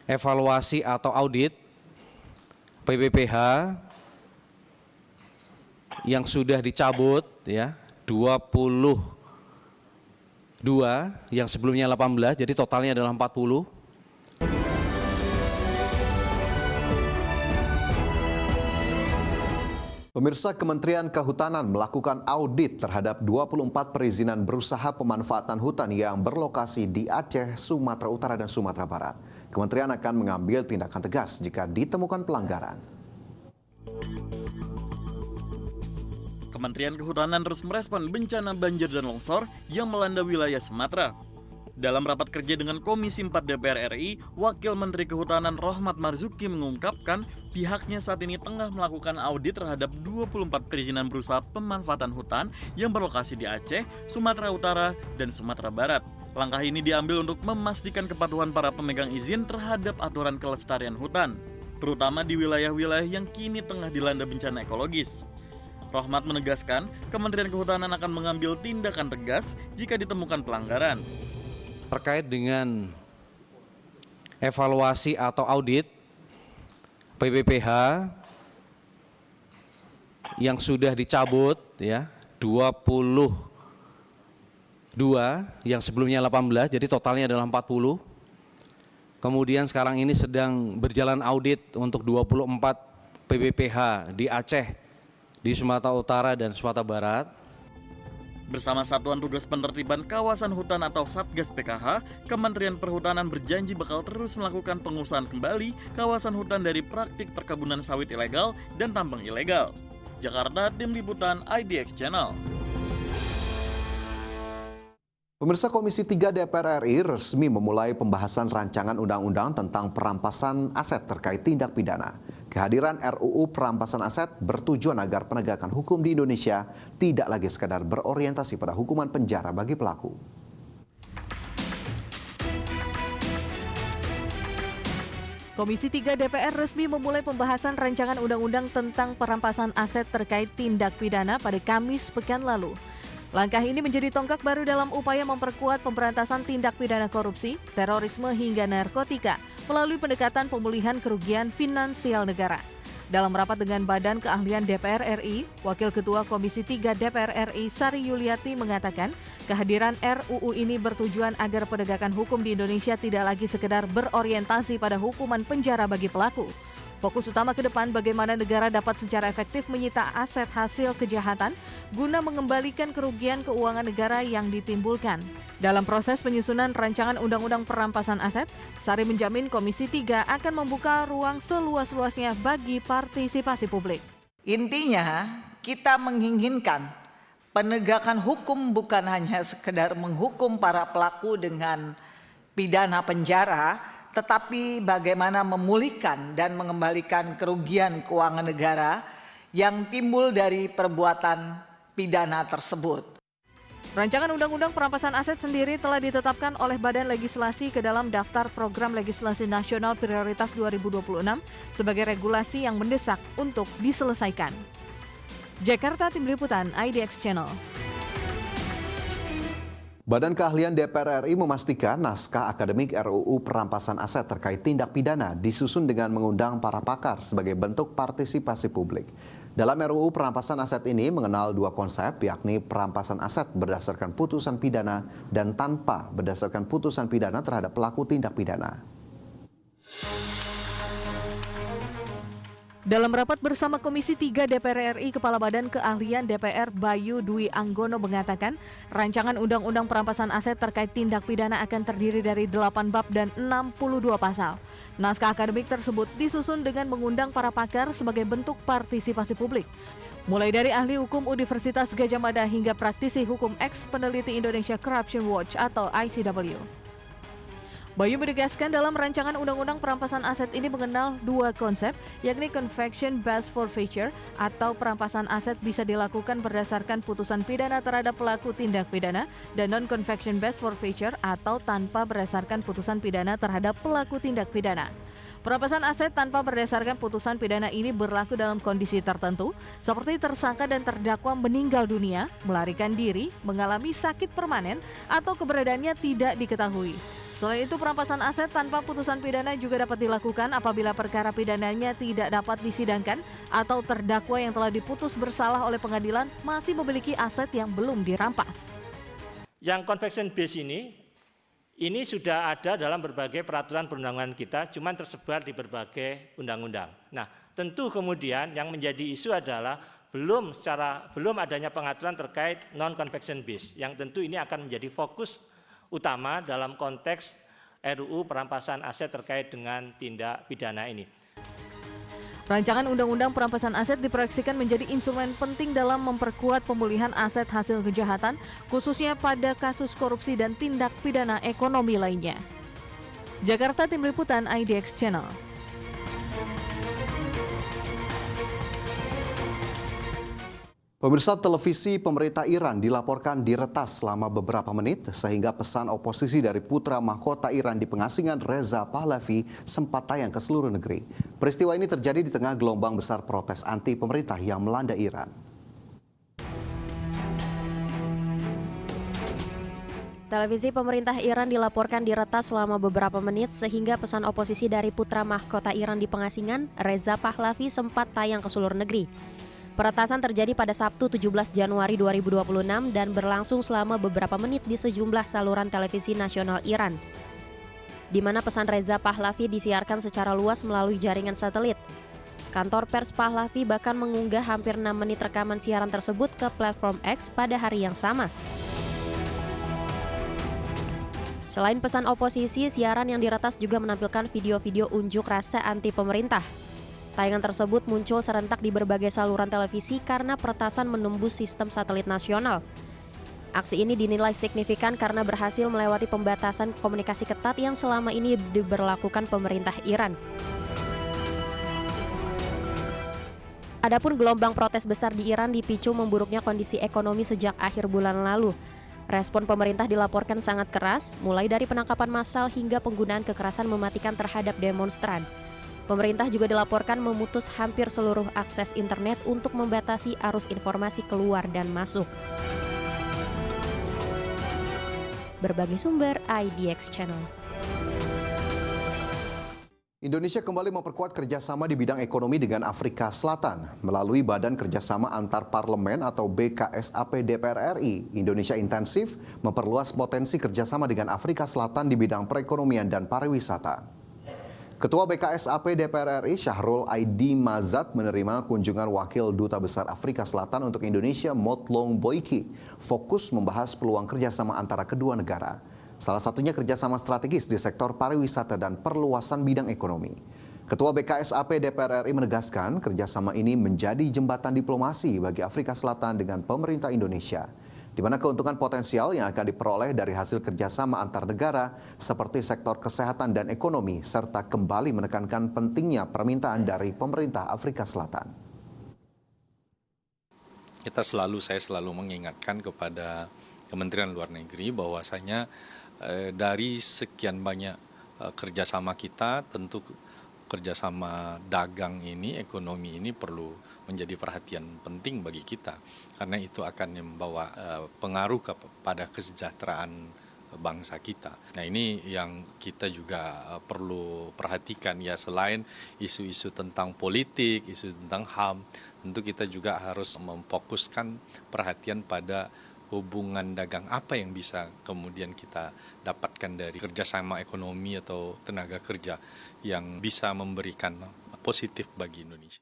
evaluasi atau audit PPPH yang sudah dicabut ya 22, yang sebelumnya 18, jadi totalnya adalah 40. Pemirsa, Kementerian Kehutanan melakukan audit terhadap 24 perizinan berusaha pemanfaatan hutan yang berlokasi di Aceh, Sumatera Utara, dan Sumatera Barat. Kementerian akan mengambil tindakan tegas jika ditemukan pelanggaran. Kementerian Kehutanan terus merespon bencana banjir dan longsor yang melanda wilayah Sumatera. Dalam rapat kerja dengan Komisi 4 DPR RI, Wakil Menteri Kehutanan Rohmat Marzuki mengungkapkan pihaknya saat ini tengah melakukan audit terhadap 24 perizinan berusaha pemanfaatan hutan yang berlokasi di Aceh, Sumatera Utara, dan Sumatera Barat. Langkah ini diambil untuk memastikan kepatuhan para pemegang izin terhadap aturan kelestarian hutan, terutama di wilayah-wilayah yang kini tengah dilanda bencana ekologis. Rohmat menegaskan, Kementerian Kehutanan akan mengambil tindakan tegas jika ditemukan pelanggaran. Terkait dengan evaluasi atau audit PPPH yang sudah dicabut ya 22, yang sebelumnya 18, jadi totalnya adalah 40. Kemudian sekarang ini sedang berjalan audit untuk 24 PPPH di Aceh, di Sumatera Utara dan Sumatera Barat. Bersama Satuan Tugas Penertiban Kawasan Hutan atau Satgas PKH, Kementerian Perhutanan berjanji bakal terus melakukan pengusahaan kembali kawasan hutan dari praktik perkebunan sawit ilegal dan tambang ilegal. Jakarta, Tim Liputan IDX Channel. Pemirsa, Komisi 3 DPR RI resmi memulai pembahasan rancangan undang-undang tentang perampasan aset terkait tindak pidana. Kehadiran RUU perampasan aset bertujuan agar penegakan hukum di Indonesia tidak lagi sekadar berorientasi pada hukuman penjara bagi pelaku. Komisi 3 DPR resmi memulai pembahasan rancangan undang-undang tentang perampasan aset terkait tindak pidana pada Kamis pekan lalu. Langkah ini menjadi tonggak baru dalam upaya memperkuat pemberantasan tindak pidana korupsi, terorisme hingga narkotika melalui pendekatan pemulihan kerugian finansial negara. Dalam rapat dengan Badan Keahlian DPR RI, Wakil Ketua Komisi 3 DPR RI Sari Yuliati mengatakan kehadiran RUU ini bertujuan agar penegakan hukum di Indonesia tidak lagi sekedar berorientasi pada hukuman penjara bagi pelaku. Fokus utama ke depan bagaimana negara dapat secara efektif menyita aset hasil kejahatan guna mengembalikan kerugian keuangan negara yang ditimbulkan. Dalam proses penyusunan rancangan undang-undang perampasan aset, Sari menjamin Komisi 3 akan membuka ruang seluas-luasnya bagi partisipasi publik. Intinya, kita menginginkan penegakan hukum bukan hanya sekedar menghukum para pelaku dengan pidana penjara, tetapi bagaimana memulihkan dan mengembalikan kerugian keuangan negara yang timbul dari perbuatan pidana tersebut. Rancangan Undang-Undang Perampasan Aset sendiri telah ditetapkan oleh Badan Legislasi ke dalam Daftar Program Legislasi Nasional Prioritas 2026 sebagai regulasi yang mendesak untuk diselesaikan. Jakarta, Tim Liputan IDX Channel. Badan Keahlian DPR RI memastikan naskah akademik RUU perampasan aset terkait tindak pidana disusun dengan mengundang para pakar sebagai bentuk partisipasi publik. Dalam RUU perampasan aset ini mengenal dua konsep, yakni perampasan aset berdasarkan putusan pidana dan tanpa berdasarkan putusan pidana terhadap pelaku tindak pidana. Dalam rapat bersama Komisi 3 DPR RI, Kepala Badan Keahlian DPR Bayu Dwi Anggono mengatakan rancangan Undang-Undang Perampasan Aset terkait tindak pidana akan terdiri dari 8 bab dan 62 pasal. Naskah akademik tersebut disusun dengan mengundang para pakar sebagai bentuk partisipasi publik. Mulai dari ahli hukum Universitas Gadjah Mada hingga praktisi hukum ex-peneliti Indonesia Corruption Watch atau ICW. Bayu menegaskan dalam rancangan Undang-Undang Perampasan Aset ini mengenal dua konsep, yakni conviction-based forfeiture atau perampasan aset bisa dilakukan berdasarkan putusan pidana terhadap pelaku tindak pidana, dan non-conviction-based forfeiture atau tanpa berdasarkan putusan pidana terhadap pelaku tindak pidana. Perampasan aset tanpa berdasarkan putusan pidana ini berlaku dalam kondisi tertentu, seperti tersangka dan terdakwa meninggal dunia, melarikan diri, mengalami sakit permanen, atau keberadaannya tidak diketahui. Selain itu, perampasan aset tanpa putusan pidana juga dapat dilakukan apabila perkara pidananya tidak dapat disidangkan atau terdakwa yang telah diputus bersalah oleh pengadilan masih memiliki aset yang belum dirampas. Yang conviction base ini sudah ada dalam berbagai peraturan perundang-undangan kita, cuman tersebar di berbagai undang-undang. Nah, tentu kemudian yang menjadi isu adalah belum adanya pengaturan terkait non-conviction base, yang tentu ini akan menjadi fokus utama dalam konteks RUU perampasan aset terkait dengan tindak pidana ini. Rancangan Undang-Undang Perampasan Aset diproyeksikan menjadi instrumen penting dalam memperkuat pemulihan aset hasil kejahatan, khususnya pada kasus korupsi dan tindak pidana ekonomi lainnya. Jakarta, Tim Liputan IDX Channel. Pemirsa, televisi pemerintah Iran dilaporkan diretas selama beberapa menit sehingga pesan oposisi dari putra mahkota Iran di pengasingan Reza Pahlavi sempat tayang ke seluruh negeri. Peristiwa ini terjadi di tengah gelombang besar protes anti pemerintah yang melanda Iran. Televisi pemerintah Iran dilaporkan diretas selama beberapa menit sehingga pesan oposisi dari putra mahkota Iran di pengasingan Reza Pahlavi sempat tayang ke seluruh negeri. Peretasan terjadi pada Sabtu 17 Januari 2026 dan berlangsung selama beberapa menit di sejumlah saluran televisi nasional Iran, di mana pesan Reza Pahlavi disiarkan secara luas melalui jaringan satelit. Kantor pers Pahlavi bahkan mengunggah hampir 6 menit rekaman siaran tersebut ke platform X pada hari yang sama. Selain pesan oposisi, siaran yang diretas juga menampilkan video-video unjuk rasa anti pemerintah. Tayangan tersebut muncul serentak di berbagai saluran televisi karena peretasan menembus sistem satelit nasional. Aksi ini dinilai signifikan karena berhasil melewati pembatasan komunikasi ketat yang selama ini diberlakukan pemerintah Iran. Adapun gelombang protes besar di Iran dipicu memburuknya kondisi ekonomi sejak akhir bulan lalu. Respon pemerintah dilaporkan sangat keras, mulai dari penangkapan massal hingga penggunaan kekerasan mematikan terhadap demonstran. Pemerintah juga dilaporkan memutus hampir seluruh akses internet untuk membatasi arus informasi keluar dan masuk. Berbagai sumber IDX Channel. Indonesia kembali memperkuat kerjasama di bidang ekonomi dengan Afrika Selatan. Melalui Badan Kerjasama Antar Parlemen atau BKSAP DPR RI, Indonesia intensif memperluas potensi kerjasama dengan Afrika Selatan di bidang perekonomian dan pariwisata. Ketua BKSAP DPR RI Syahrul Aidi Mazat menerima kunjungan Wakil Duta Besar Afrika Selatan untuk Indonesia Motlong Boyki, fokus membahas peluang kerjasama antara kedua negara. Salah satunya kerjasama strategis di sektor pariwisata dan perluasan bidang ekonomi. Ketua BKSAP DPR RI menegaskan kerjasama ini menjadi jembatan diplomasi bagi Afrika Selatan dengan pemerintah Indonesia, di mana keuntungan potensial yang akan diperoleh dari hasil kerjasama antar negara seperti sektor kesehatan dan ekonomi, serta kembali menekankan pentingnya permintaan dari pemerintah Afrika Selatan. Saya selalu mengingatkan kepada Kementerian Luar Negeri bahwasanya dari sekian banyak kerjasama kita, tentu kerjasama dagang ini, ekonomi ini perlu menjadi perhatian penting bagi kita, karena itu akan membawa pengaruh kepada kesejahteraan bangsa kita. Nah, ini yang kita juga perlu perhatikan ya, selain isu-isu tentang politik, isu tentang HAM, tentu kita juga harus memfokuskan perhatian pada hubungan dagang apa yang bisa kemudian kita dapatkan dari kerjasama ekonomi atau tenaga kerja yang bisa memberikan positif bagi Indonesia.